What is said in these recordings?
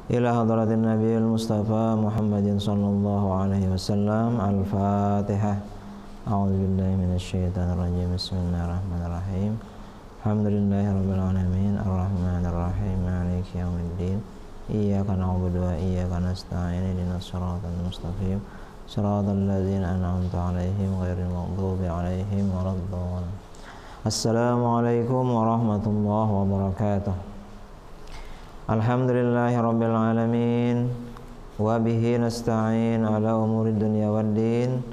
ila hadratin nabiyil mustafa Muhammadin sallallahu alaihi wasallam. Al-Fatihah. A'udzu billahi minasyaitonir rajim. Bismillahirrahmanirrahim. Alhamdulillahirabbil alamin arrahmanir rahim maliki yaumiddin. Iyyaka na'budu wa iyyaka nasta'in ihdinas siratal mustaqim siratal ladzina an'amta 'alaihim ghairil maghdubi 'alaihim waladdallin. Assalamualaikum warahmatullahi wabarakatuh. Alhamdulillahirabbil alamin wa bihi nasta'in ala umurid dunya waddin.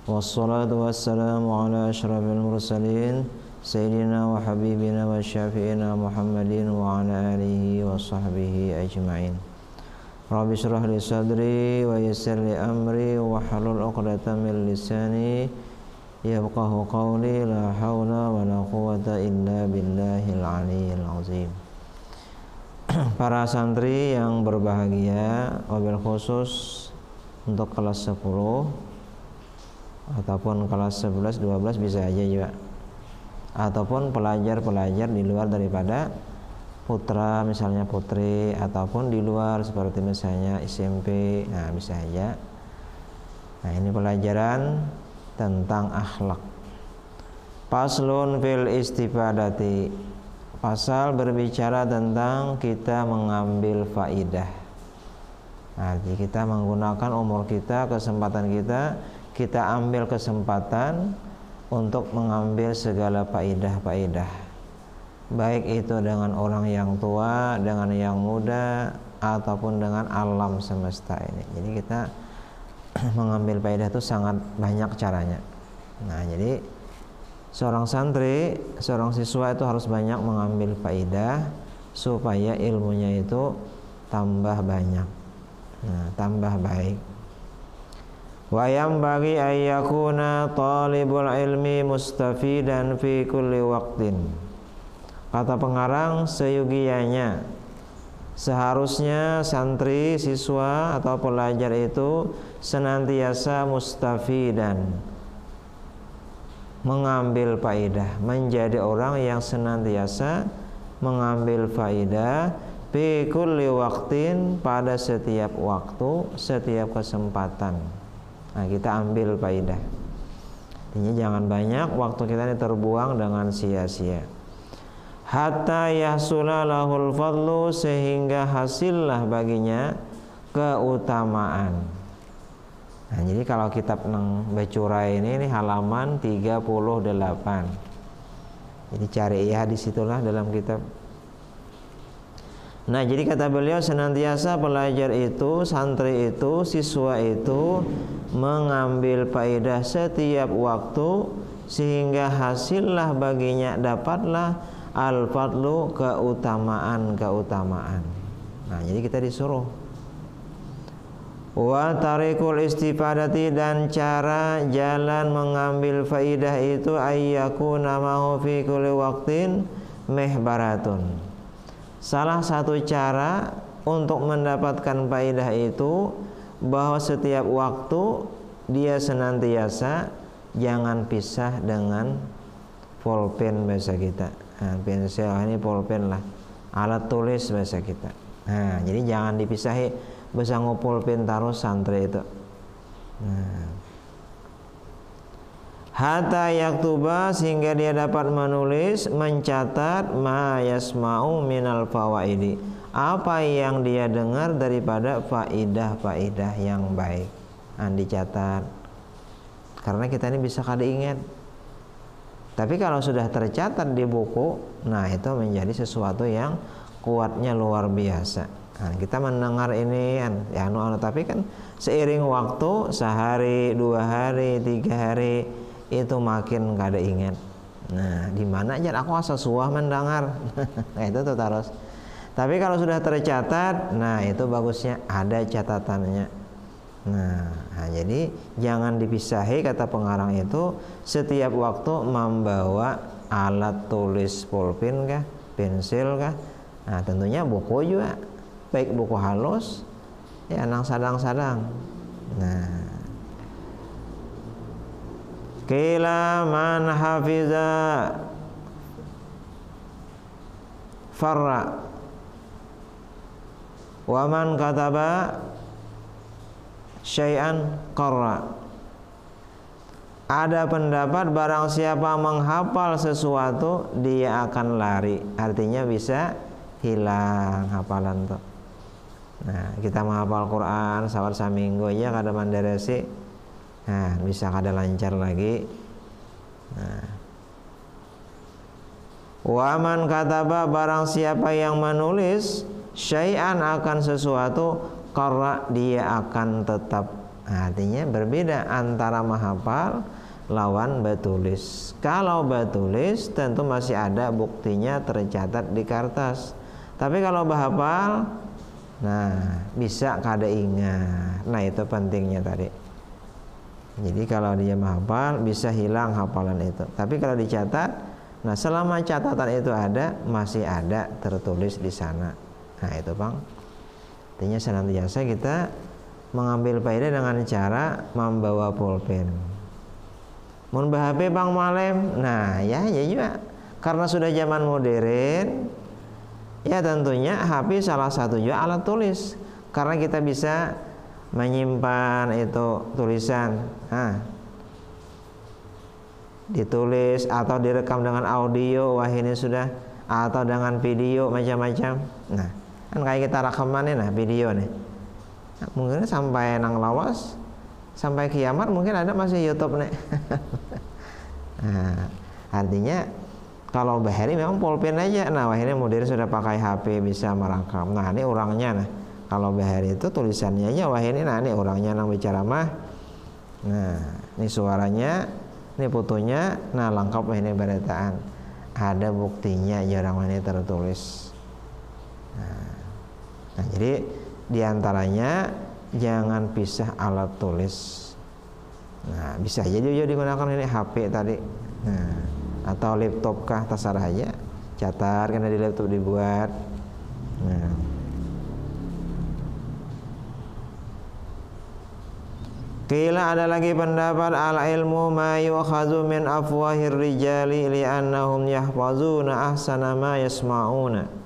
Wassalatu wassalamu ala asyrafil mursalin Sayyidina wa habibina wa syafi'ina Muhammadin wa ala alihi wa sahbihi ajma'in. Rabbi syrah li sadri wa yassir li amri wa halul 'uqdatam min lisani yafqahu qawli. La haula wa la quwwata illa billahil aliyyil azim. Para santri yang berbahagia, wabil khusus untuk kelas 10 ataupun kelas 11, 12 bisa aja juga, ataupun pelajar-pelajar di luar daripada putra, misalnya putri, ataupun di luar seperti misalnya SMP, nah bisa aja. Nah, ini pelajaran tentang akhlak. Faslun fil istifadati, pasal berbicara tentang kita mengambil faidah. Nah, jadi kita menggunakan umur kita, kesempatan kita ambil kesempatan untuk mengambil segala faidah-faidah, baik itu dengan orang yang tua, dengan yang muda, ataupun dengan alam semesta ini. Jadi kita mengambil faidah itu sangat banyak caranya. Nah, jadi seorang santri, seorang siswa itu harus banyak mengambil faidah supaya ilmunya itu tambah banyak, nah, tambah baik. Wa yambaghi ayyakuna talibul ilmi mustafidan fi kulli waqtin. Kata pengarang, seyugianya, seharusnya santri, siswa atau pelajar itu senantiasa mustafidan, mengambil faidah, menjadi orang yang senantiasa mengambil faidah fi kulli waqtin, pada setiap waktu, setiap kesempatan. Nah, kita ambil faidah. Ini jangan banyak waktu kita ini terbuang dengan sia-sia. Hatta yahsula lahul fadlu, sehingga hasillah baginya keutamaan. Nah, jadi kalau kitab nang Becurai ini halaman 38. Jadi cari ya di situlah dalam kitab. Nah, jadi kata beliau, senantiasa pelajar itu, santri itu, siswa itu mengambil faedah setiap waktu, sehingga hasillah baginya, dapatlah al-fadlu, keutamaan. Nah, jadi kita disuruh wa tariqul istifadati, dan cara jalan mengambil faidah itu ayyakuna mahu fi kulli waqtin mihbaratun. Salah satu cara untuk mendapatkan faidah itu bahwa setiap waktu dia senantiasa jangan pisah dengan pulpen bahasa kita. Nah, pensil ini pulpen lah, alat tulis bahasa kita. Nah, jadi jangan dipisahi bisa ngupulpen terus santri itu. Nah, hatta yaktuba, sehingga dia dapat menulis, mencatat ma yasma'u minal fawaidi, apa yang dia dengar daripada faidah-faidah yang baik. Nah, dicatat, karena kita ini bisa kada ingat. Tapi kalau sudah tercatat di buku, nah itu menjadi sesuatu yang kuatnya luar biasa. Nah, kita mendengar ini ya tapi kan seiring waktu, sehari, 2 hari, 3 hari, itu makin kada ingat. Nah, di mana aja aku asa suah mendengar. Nah, itu tuh terus. Tapi kalau sudah tercatat, nah itu bagusnya ada catatannya. Nah, jadi jangan dipisahi, kata pengarang itu, setiap waktu membawa alat tulis pulpen kah, pensil kah. Nah, tentunya buku juga, baik buku halus ya nang sadang-sadang. Nah, qila man hafiza farra Wa man kataba syai'an qarra. Ada pendapat barang siapa menghafal sesuatu dia akan lari, artinya bisa hilang hafalan tuh. Nah, kita menghafal Quran sawar saminggu aja kada mandarasi, nah bisa kada lancar lagi. Nah, waman kataba barang siapa yang menulis syai'an akan sesuatu qarra dia akan tetap. Artinya berbeda antara menghafal lawan batulis. Kalau batulis tentu masih ada buktinya tercatat di kertas. Tapi kalau bahafal, nah bisa kada ingat. Nah itu pentingnya tadi. Jadi kalau dia menghafal bisa hilang hafalan itu. Tapi kalau dicatat, nah selama catatan itu ada masih ada tertulis di sana. Nah itu Bang. Artinya senantiasa kita mengambil faedah dengan cara membawa pulpen. Mun HP Bang Malem, nah ya juga karena sudah zaman modern, ya tentunya HP salah satu juga alat tulis karena kita bisa menyimpan itu tulisan, ditulis atau direkam dengan audio, wah ini sudah, atau dengan video macam-macam. Nah kan kayak kita rekaman nih, nah video nih. Mungkin sampai nang lawas, sampai kiamat mungkin ada masih YouTube nih. Nah, artinya kalau bahari memang pulpen aja. Nah, wah ini modern sudah pakai HP bisa merekam. Nah, ini orangnya. Nah, kalau bahari itu tulisannya aja. Wah ini, nah ini orangnya nang bicara mah. Nah, ini suaranya, ini fotonya. Nah, lengkap ini beritaan. Ada buktinya jarang ini tertulis. Nah, jadi diantaranya jangan pisah alat tulis. Nah bisa aja juga digunakan ini HP tadi, nah, atau laptop kah terserah aja, catat karena di laptop dibuat. Nah. Qila ada lagi pendapat al ilmu ma yu'khadhu min afwahir rijali li'annahum yahfazuna ahsana ma yasma'una.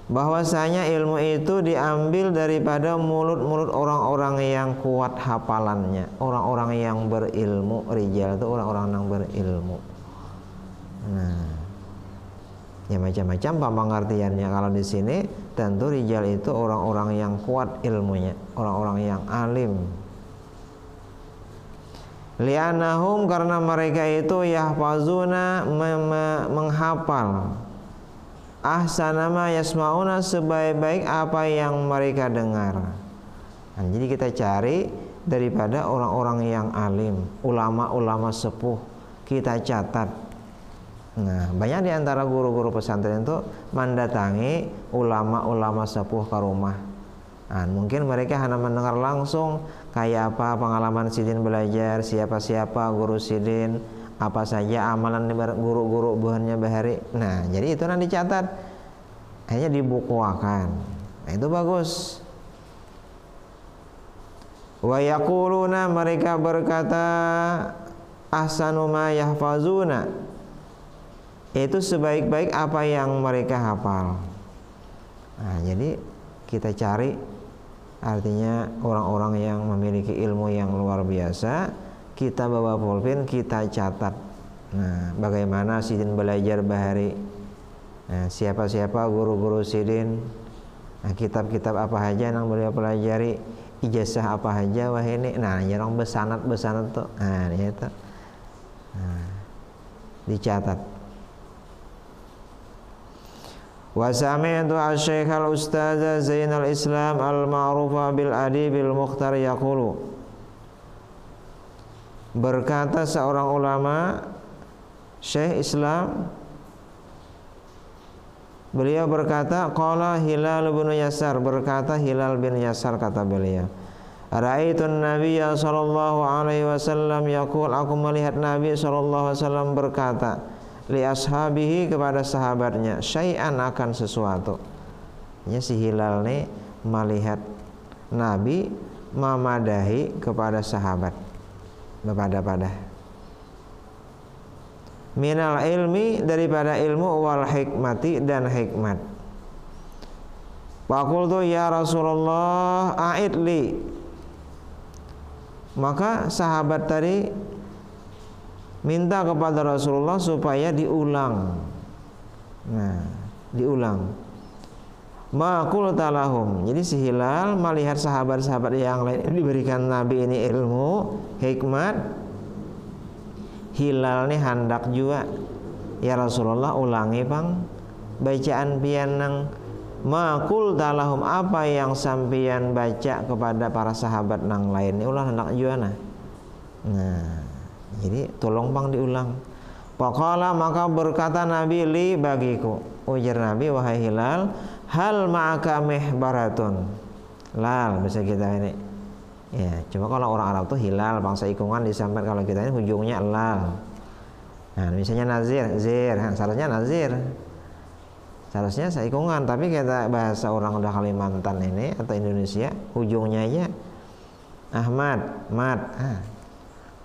Bahwasanya ilmu itu diambil daripada mulut-mulut orang-orang yang kuat hafalannya, orang-orang yang berilmu. Rijal itu orang-orang yang berilmu. Nah, ya macam-macam pengertiannya. Kalau di sini tentu rijal itu orang-orang yang kuat ilmunya, orang-orang yang alim. Li'annahum karena mereka itu yahfazuna menghafal ahsana ma yasmauna sebaik-baik apa yang mereka dengar. Nah, jadi kita cari daripada orang-orang yang alim, ulama-ulama sepuh, kita catat. Nah, banyak di antara guru-guru pesantren itu mendatangi ulama-ulama sepuh ke rumah. Nah, mungkin mereka hanya mendengar langsung kayak apa pengalaman sidin belajar, siapa-siapa guru sidin, apa saja amalan guru-guru buhannya bahari. Nah jadi itu nanti dicatat, hanya dibukuakan. Nah itu bagus. Wa yaquluna mereka berkata ahsanu ma yahfazuna, itu sebaik-baik apa yang mereka hafal. Nah jadi kita cari artinya orang-orang yang memiliki ilmu yang luar biasa. Kita bawa pulpen, kita catat. Nah, bagaimana sidin belajar bahari? Nah, siapa-siapa guru-guru sidin? Nah, kitab-kitab apa aja yang beliau pelajari? Ijazah apa aja? Wah ini. Nah, jarang besanat tuh. Nah, itu. Nah, dicatat. Wa sami'tu asy-syaikh al-ustadz Zainal Islam al-ma'rufa bil adibil mukhtar yaqulu. Berkata seorang ulama Syekh Islam, beliau berkata qala Hilal bin Yasar, berkata Hilal bin Yasar kata beliau, ra'aitun nabiyya sallallahu alaihi wasallam yaqul, aku melihat Nabi sallallahu alaihi wasallam berkata li ashabihi kepada sahabatnya syai'an akan sesuatu. Ya si Hilal nih melihat Nabi memadahi kepada sahabat berpada-pada minal ilmi daripada ilmu wal hikmati dan hikmat. Faqultu ya Rasulullah a'idli. Maka sahabat tadi minta kepada Rasulullah supaya diulang. Nah, diulang. Ma qulta lahum. Jadi si Hilal melihat sahabat-sahabat yang lain diberikan Nabi ini ilmu, hikmat. Hilal nih hendak juga, ya Rasulullah ulangi bang bacaan pianang. Ma qulta lahum, apa yang sampian baca kepada para sahabat nang lain ulah hendak juga nah. Jadi tolong bang diulang. Faqala, maka berkata Nabi li bagiku, ujar Nabi, wahai Hilal, hal ma'aka mihbaratun. Lal bisa kita ini. Ya, cuma kalau orang Arab tuh Hilal bangsa ikungan disampaikan, kalau kita ini ujungnya lal. Nah, misalnya nazir, zir, seharusnya nazir. Seharusnya saikungan, tapi kita bahasa orang udah Kalimantan ini atau Indonesia ujungnya aja Ahmad, mat.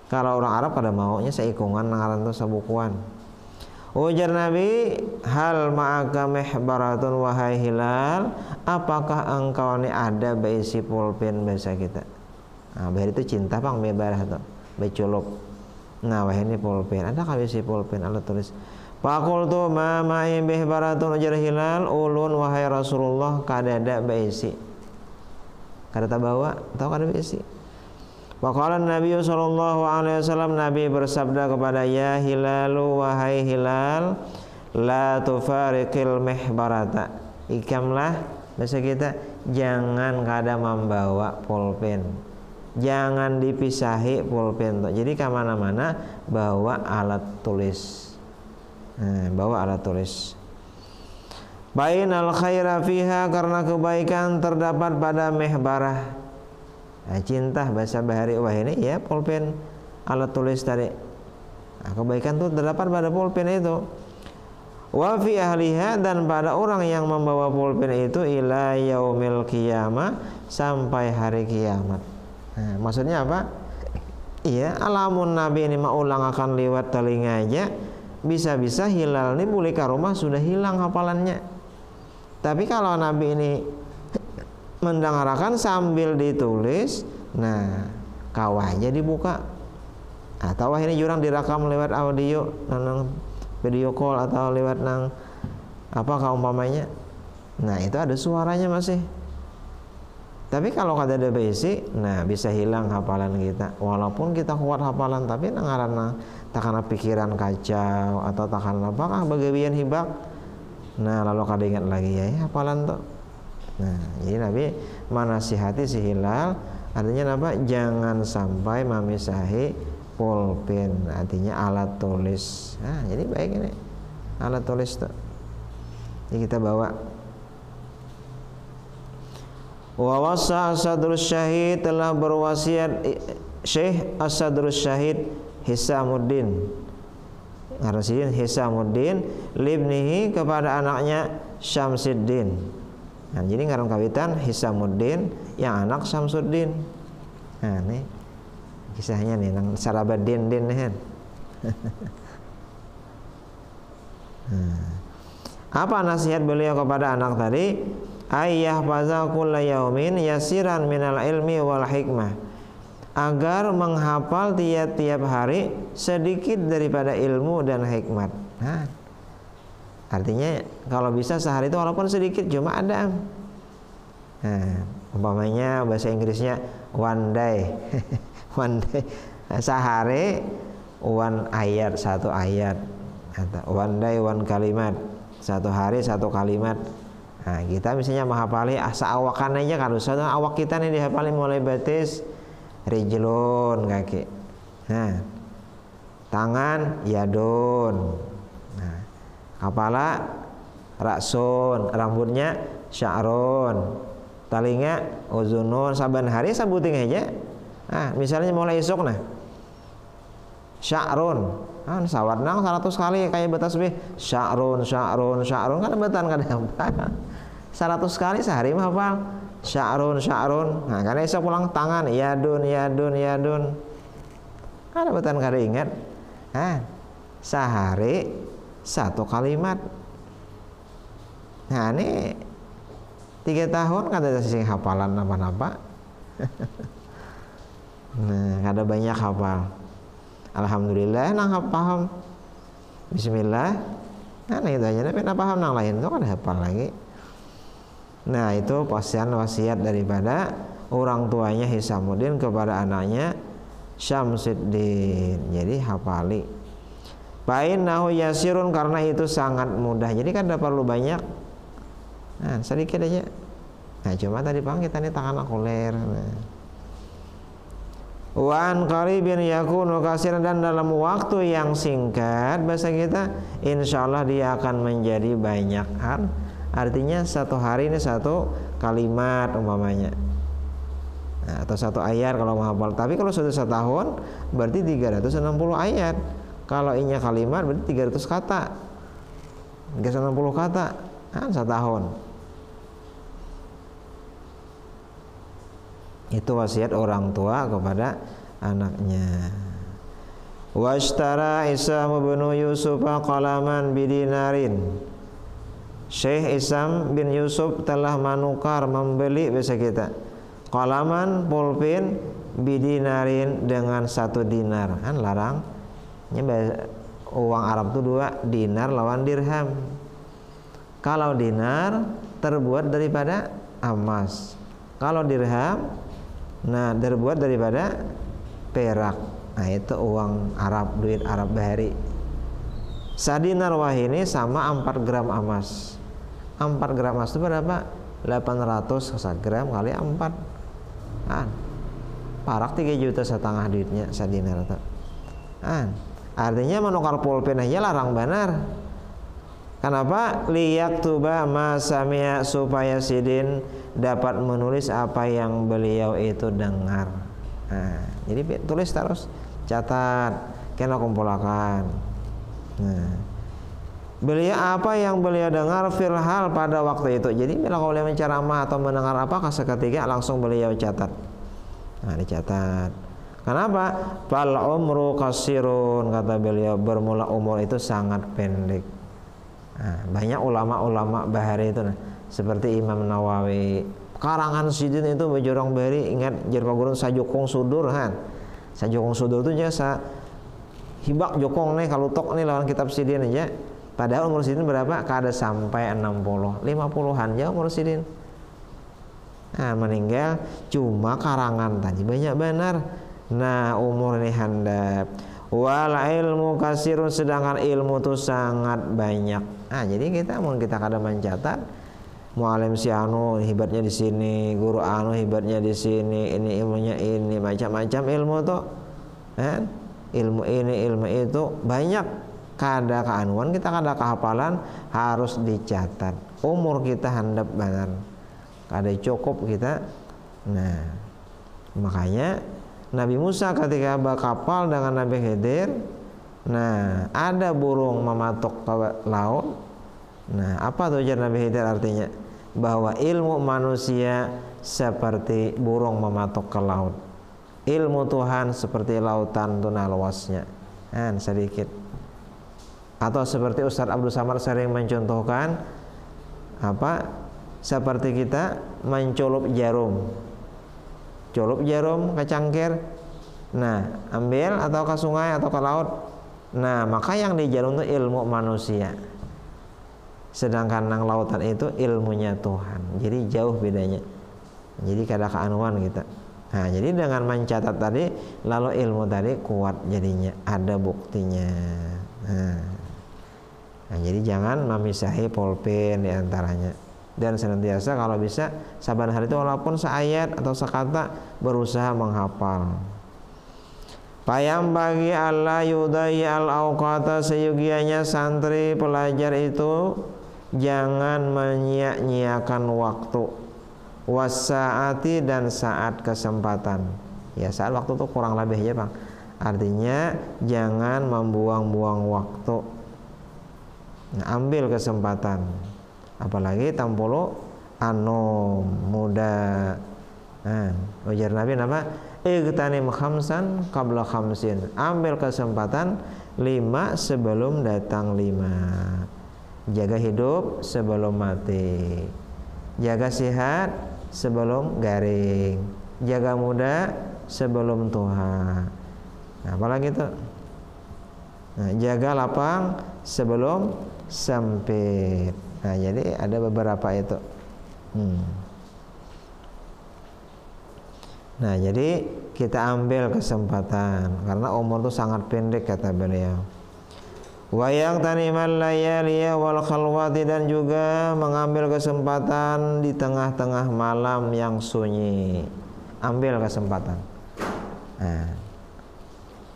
Kalau orang Arab pada maunya saikungan ngaran tuh sabukuan. Ujar Nabi, hal ma'aka mihbaratun, wahai Hilal, apakah engkau ini ada baisi pulpen bahasa kita. Nah, bahar itu cinta bang, bebarah tuh, beculup. Nah, wahai ini pulpen, ada kah baisi pulpen? Allah tulis. Faqultu ma ma'i mihbaratun, ujar Hilal, ulun wahai Rasulullah kadada baisi. Kada bawa, tahu kada baisi. Faqala Nabi sallallahu alaihi wasallam, Nabi bersabda kepada ya Hilalu, wahai Hilal, la tufariqil mihbarata. Ikamlah bahasa kita, jangan kada membawa pulpen. Jangan dipisahi pulpen. Jadi kemana-mana bawa alat tulis. Bawa alat tulis. Bainal khaira fiha, karena kebaikan terdapat pada mihbarah. Cinta bahasa bahari, wah ini ya pulpen alat tulis tadi. Kebaikan itu terdapat pada pulpen itu. Wa fi ahliha, dan pada orang yang membawa pulpen itu ila yaumil qiyamah, sampai hari kiamat. Maksudnya apa? Iya, alamun Nabi ini maulang akan lewat telinga aja, bisa-bisa Hilal ini boleh ke rumah sudah hilang hafalannya. Tapi kalau Nabi ini mendengarkan sambil ditulis, nah kawahnya dibuka, atau ini jurang direkam lewat audio, nang video call atau lewat nang apa kaumpamanya. Nah itu ada suaranya masih. Tapi kalau kada ada basic, nah bisa hilang hafalan kita. Walaupun kita kuat hafalan, tapi nangarana takana pikiran kacau atau takana apakah bagian hibak. Nah lalu kada ingat lagi ya hafalan tuh. Nah, jadi Nabi menasihati si Hilal, artinya apa? Jangan sampai memisahi pulpen, artinya alat tulis. Nah, jadi baik ini alat tulis tuh. Ini kita bawa. Wa wasa Asadrus Syahid, telah berwasiat Syekh Asadrus Syahid Hisamuddin, Arsiin Hisamuddin, libnihi, kepada anaknya Syamsuddin. Nah, jadi ngaran kawitan Hisamuddin, yang anak Syamsuddin. Nah, ini kisahnya nih nang Sarabadin din kan. Apa nasihat beliau kepada anak tadi? Ayyah faza kulla yaumin yasiran minal ilmi wal hikmah, agar menghafal tiap-tiap hari sedikit daripada ilmu dan hikmat. Nah, artinya kalau bisa sehari itu walaupun sedikit cuma ada. Nah, umpamanya bahasa Inggrisnya one day. One day, sehari one ayat, satu ayat, atau one day one kalimat, satu hari satu kalimat. Nah, kita misalnya menghafali seawakan aja kan, usah awak kita nih dihafali mulai batis rijlun, kaki. Nah, tangan yadun. Nah, kepala raksun, rambutnya sya'run, telinga uzunun. Saban hari sebuting aja. Nah, misalnya mulai esok nah sya'run, kan sawat nang 100 kali kayak betasbih sya'run sya'run sya'run, kan betan kan apa 100 kali sehari mah hafal sya'run sya'run. Nah, karena esok pulang tangan yadun yadun yadun, kan betan kada ingat. Nah, sehari satu kalimat. Nah, ini 3 tahun kada sing hafalan apa-apa. Nah, kada banyak hafal. Alhamdulillah nang paham. Bismillah. Nah, itu aja tapi paham nang lain itu kada hafal lagi. Nah, itu wasiat daripada orang tuanya Hisamuddin kepada anaknya Syamsuddin. Jadi hafali. Fa'innahu yasirun, karena itu sangat mudah. Jadi kan tidak perlu banyak. Nah, sedikit aja. Nah, cuma tadi Bang kita ini tangan akuler. Nah. Wa an qaribin yakunu katsiran, dan dalam waktu yang singkat bahasa kita insyaallah dia akan menjadi banyak. Artinya satu hari ini satu kalimat umpamanya. Nah, atau satu ayat kalau menghafal. Tapi kalau sudah setahun berarti 360 ayat. Kalau inya kalimat berarti 300 kata. 360 kata. Kan setahun. Itu wasiat orang tua kepada anaknya. Washtara Isam bin Yusuf qalaman bidinarin. Syekh Isam bin Yusuf telah menukar, membeli bahasa kita, qalaman pulpen bidinarin dengan 1 dinar. Kan larang. Uang Arab itu 2 dinar lawan dirham. Kalau dinar terbuat daripada emas. Kalau dirham terbuat daripada perak. Nah, itu uang Arab, duit Arab bahari. Sadinar wahini sama 4 gram emas. 4 gram emas itu berapa? 800 gram kali 4. Parak 3,5 juta duitnya sadinar itu. Artinya menukar pulpen aja larang benar. Kenapa? Liyaktuba ma sami'a, supaya Sidin dapat menulis apa yang beliau itu dengar. Nah, jadi tulis terus, catat, kena kumpulkan. Nah, beliau apa yang beliau dengar filhal pada waktu itu. Jadi bila kau beliau menceramah atau mendengar apa, seketika langsung beliau catat. Nah, dicatat. Kenapa? Fal umru qasirun, kata beliau, bermula umur itu sangat pendek. Nah, banyak ulama-ulama bahari itu seperti Imam Nawawi, karangan Sidin itu bejorong bahari. Ingat jerpa gurun sajokong sudur kan. Sajokong sudur itu jasa hibak jokong nih kalau tok nih lawan kitab Sidin aja. Padahal umur Sidin berapa? Kada sampai 60, 50-an aja umur Sidin. Nah, meninggal cuma karangan tadi banyak benar. Nah, umur ini handap. Wal ilmu kasirun, sedangkan ilmu itu sangat banyak. Nah, jadi kita kadang mencatat mualim si anu hebatnya di sini, guru anu hebatnya di sini, ini ilmunya ini, macam-macam ilmu tuh. Ilmu ini, ilmu itu banyak. Kada keanuan kita, kada kehafalan, harus dicatat. Umur kita handap benar. Kada cukup kita. Nah, makanya Nabi Musa ketika berkapal dengan Nabi Khidir, nah ada burung mematuk ke laut. Nah, apa tujuan Nabi Khidir? Artinya bahwa ilmu manusia seperti burung mematuk ke laut, ilmu Tuhan seperti lautan tuna luasnya. Sedikit. Atau seperti Ustadz Abdul Samad sering mencontohkan apa? Seperti kita menculup jarum. Culup jarum ke cangkir. Nah, ambil atau ke sungai atau ke laut. Nah, maka yang di jarum itu ilmu manusia. Sedangkan nang lautan itu ilmunya Tuhan. Jadi jauh bedanya. Jadi kada keanuan kita. Nah, jadi dengan mencatat tadi, lalu ilmu tadi kuat jadinya, ada buktinya. Nah, jadi jangan memisahi pulpen di antaranya. Dan senantiasa kalau bisa saban hari itu walaupun seayat atau sekata berusaha menghafal. Payam bagi Allah yudai al awqata, seyugianya santri pelajar itu jangan menyia-nyiakan waktu, wasaati, dan saat kesempatan. Ya, saat waktu itu kurang lebih aja Bang. Artinya jangan membuang-buang waktu. Nah, ambil kesempatan. Apalagi tampolo muda. Ujar Nabi apa? Igtanim khamsan qabla khamsin. Ambil kesempatan 5 sebelum datang 5. Jaga hidup sebelum mati. jaga sehat sebelum garing, jaga muda sebelum tua. Nah, apalagi itu? Nah, jaga lapang sebelum sempit. Nah, jadi ada beberapa itu. Nah, jadi kita ambil kesempatan karena umur itu sangat pendek kata beliau. Wa yaqtanimal layaliya wal khalwati, dan juga mengambil kesempatan di tengah-tengah malam yang sunyi. Ambil kesempatan.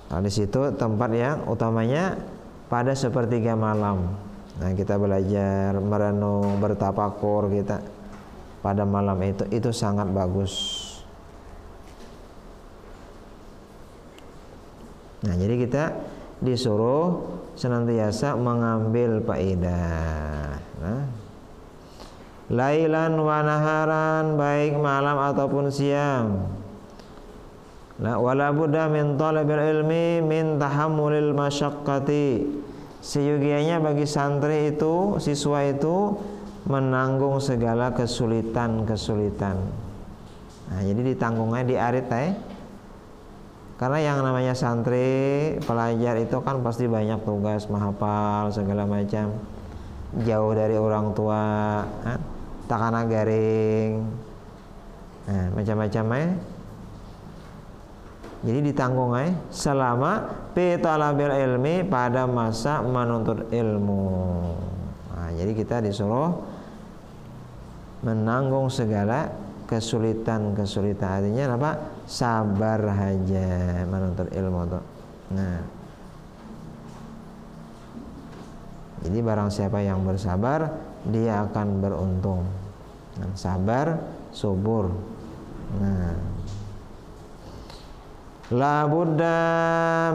Nah, di situ tempat yang utamanya pada sepertiga malam. Nah, kita belajar merenung, bertafakur kita pada malam itu sangat bagus. Nah, jadi kita disuruh senantiasa mengambil faedah. Nah, lailan wa naharan, baik malam ataupun siang. La wala budda min talabil ilmi min tahammulil masyaqqati. Seyogianya bagi santri itu, siswa itu menanggung segala kesulitan-kesulitan. Nah, jadi ditanggungnya di arit karena yang namanya santri, pelajar itu kan pasti banyak tugas, menghafal segala macam, jauh dari orang tua, takana garing, nah, macam-macam Jadi ditanggung selama pitalabil ilmi, pada masa menuntut ilmu. Nah, jadi kita disuruh menanggung segala kesulitan-kesulitan. Artinya apa? Sabar aja menuntut ilmu tuh. Nah, jadi barang siapa yang bersabar, dia akan beruntung. Nah, sabar, subur. Nah, la budda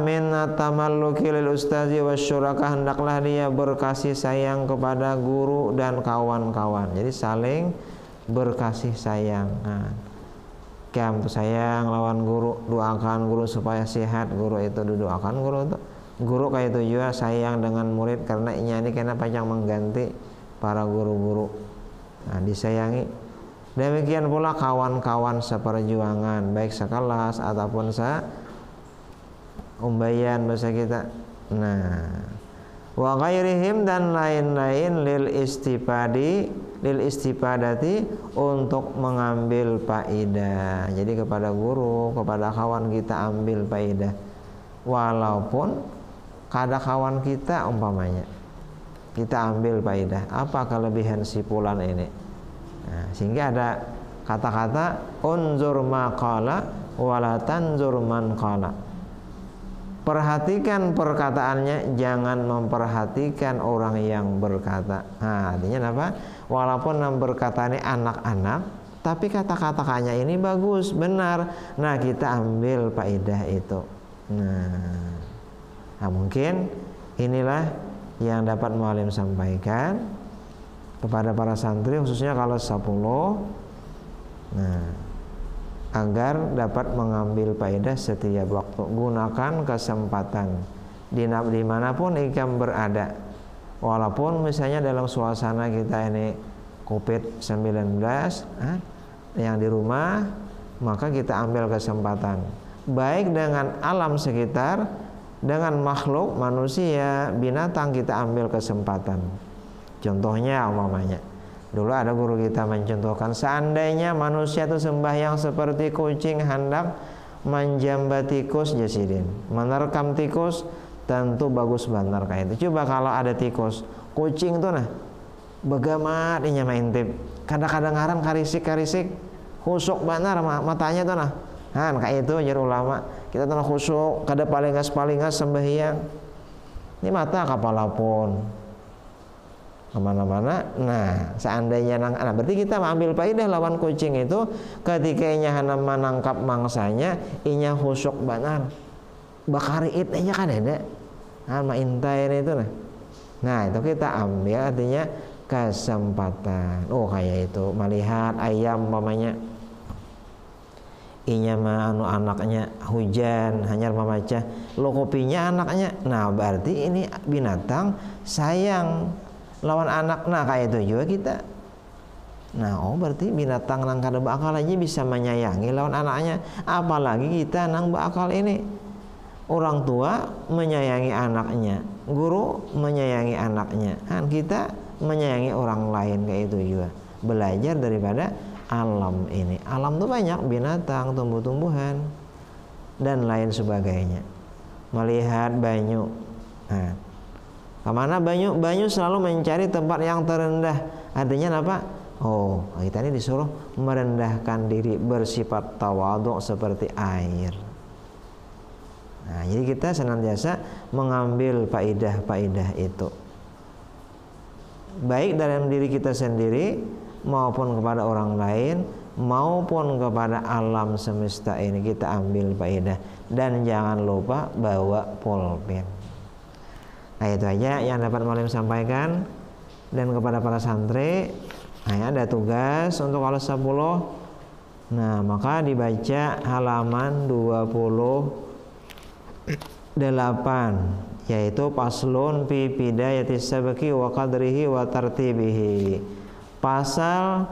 min tamalluki lil ustazi wasyuraka, hendaklah dia berkasih sayang kepada guru dan kawan-kawan. Jadi saling berkasih sayang. Nah, kamu sayang lawan guru, doakan guru supaya sehat, guru itu didoakan guru kayak itu juga sayang dengan murid, karena ini kena panjang mengganti para guru-guru. Nah, disayangi. Demikian pula kawan-kawan seperjuangan, baik sekelas ataupun umbayan bahasa kita. Nah, wa ghairihim, dan lain-lain lil istifadati, untuk mengambil faedah. Jadi kepada guru, kepada kawan kita ambil faedah. Walaupun kada kawan kita umpamanya, kita ambil faedah. Apa kelebihan si fulan ini? Nah, sehingga ada kata-kata unzur maqala wala tanzur man qala. Perhatikan perkataannya, jangan memperhatikan orang yang berkata. Nah, artinya apa? Walaupun yang berkata ini anak-anak, tapi kata-katanya ini bagus, benar. Nah, kita ambil faedah itu. Nah, mungkin inilah yang dapat mualim sampaikan kepada para santri, khususnya kalau 10. Nah, agar dapat mengambil faedah setiap waktu. Gunakan kesempatan dimanapun ikam berada. Walaupun misalnya dalam suasana kita ini COVID-19 yang di rumah, maka kita ambil kesempatan. Baik dengan alam sekitar, dengan makhluk, manusia, binatang, kita ambil kesempatan. Contohnya umpamanya, dulu ada guru kita mencontohkan, seandainya manusia itu sembahyang seperti kucing hendak menjambat tikus jasidin, menerkam tikus, tentu bagus benar kayak itu. Coba kalau ada tikus, kucing tuh nah begamat inya main tip, kadang-kadang ngaran karisik khusuk benar matanya tuh nah kayak itu jar ulama, kita tuh khusuk kada palingas sembahyang ini mata kepala pun kemana-mana. Nah, seandainya berarti kita ambil faedah lawan kucing itu, ketika inya hana menangkap mangsanya, inya khusuk benar, bakariit inya kan ada, maintain itu nah itu kita ambil, artinya kesempatan. Oh kayak itu melihat ayam umpamanya, inya mah anaknya hujan hanya memaca lo kopinya anaknya. Nah, berarti ini binatang sayang lawan anak. Nah, kayak itu juga kita Nah, berarti binatang nang kada beakal aja bisa menyayangi lawan anaknya, apalagi kita nang beakal ini. Orang tua menyayangi anaknya, guru menyayangi anaknya, kan kita menyayangi orang lain kayak itu juga. Belajar daripada alam ini. Alam tuh banyak, binatang, tumbuh-tumbuhan dan lain sebagainya. Melihat banyu. Nah, kemana banyu? Banyu selalu mencari tempat yang terendah. Artinya apa? Oh, kita ini disuruh merendahkan diri, bersifat tawadhu seperti air. Nah, jadi kita senantiasa mengambil faidah-faidah itu, baik dalam diri kita sendiri maupun kepada orang lain maupun kepada alam semesta ini kita ambil faedah. Dan jangan lupa bawa pulpen. Nah, itu aja yang dapat Maulana sampaikan. Dan kepada para santri, nah, ada tugas untuk kelas 10. Nah, maka dibaca halaman 28, yaitu paslun fi bidayatis sabqi wa qadrihi wa tartibihi. Pasal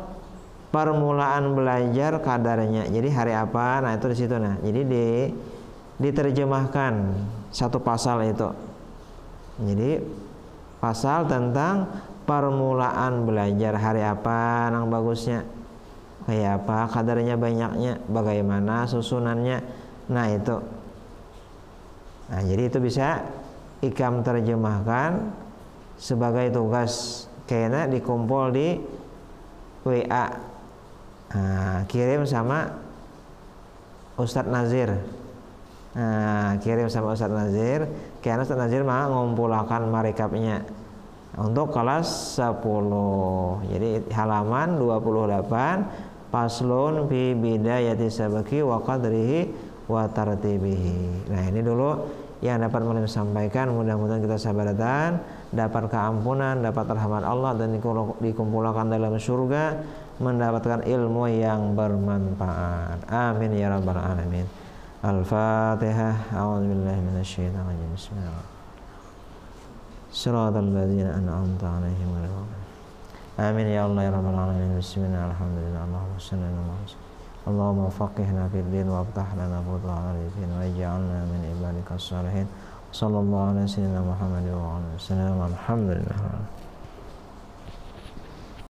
permulaan belajar kadarnya. Jadi hari apa? Nah, itu di situ. Nah, jadi diterjemahkan satu pasal itu. Jadi pasal tentang permulaan belajar, hari apa nang bagusnya, kayak apa kadarnya, banyaknya, bagaimana susunannya. Nah, itu. Nah, jadi itu bisa ikam terjemahkan sebagai tugas, kayaknya dikumpul di WA. Nah, kirim sama Ustadz Nazir. Nah, kirim sama Ustadz Nazir, kayaknya Ustadz Nazir mah ngumpulakan marikapnya untuk kelas 10. Jadi halaman 28, paslun fi bidayatis sabqi wa qadrihi wa tartibihi. Nah, ini dulu yang dapat Maulana sampaikan. Mudah-mudahan kita sabaratan, dapat keampunan, dapat rahmat Allah, dan dikumpulkan dalam surga, mendapatkan ilmu yang bermanfaat. Amin ya rabbal alamin. Al-Fatihah. A'udzubillahi minasyaitonir rajim. Bismillahirrahmanirrahim. Shiratal ladzina an'amta 'alaihim ghairil maghdubi. Amin ya Allah ya rabbal alamin. Bismillah, alhamdulillah, Allahumma shalli ala Muhammad. Allahumma faqihna fid din wa aftah lana futuhal arifin waj'alna min ibadikas shalihin. Sallallahu alaihi wa sallam Muhammad wa ala alihi wasallam. Alhamdulillah.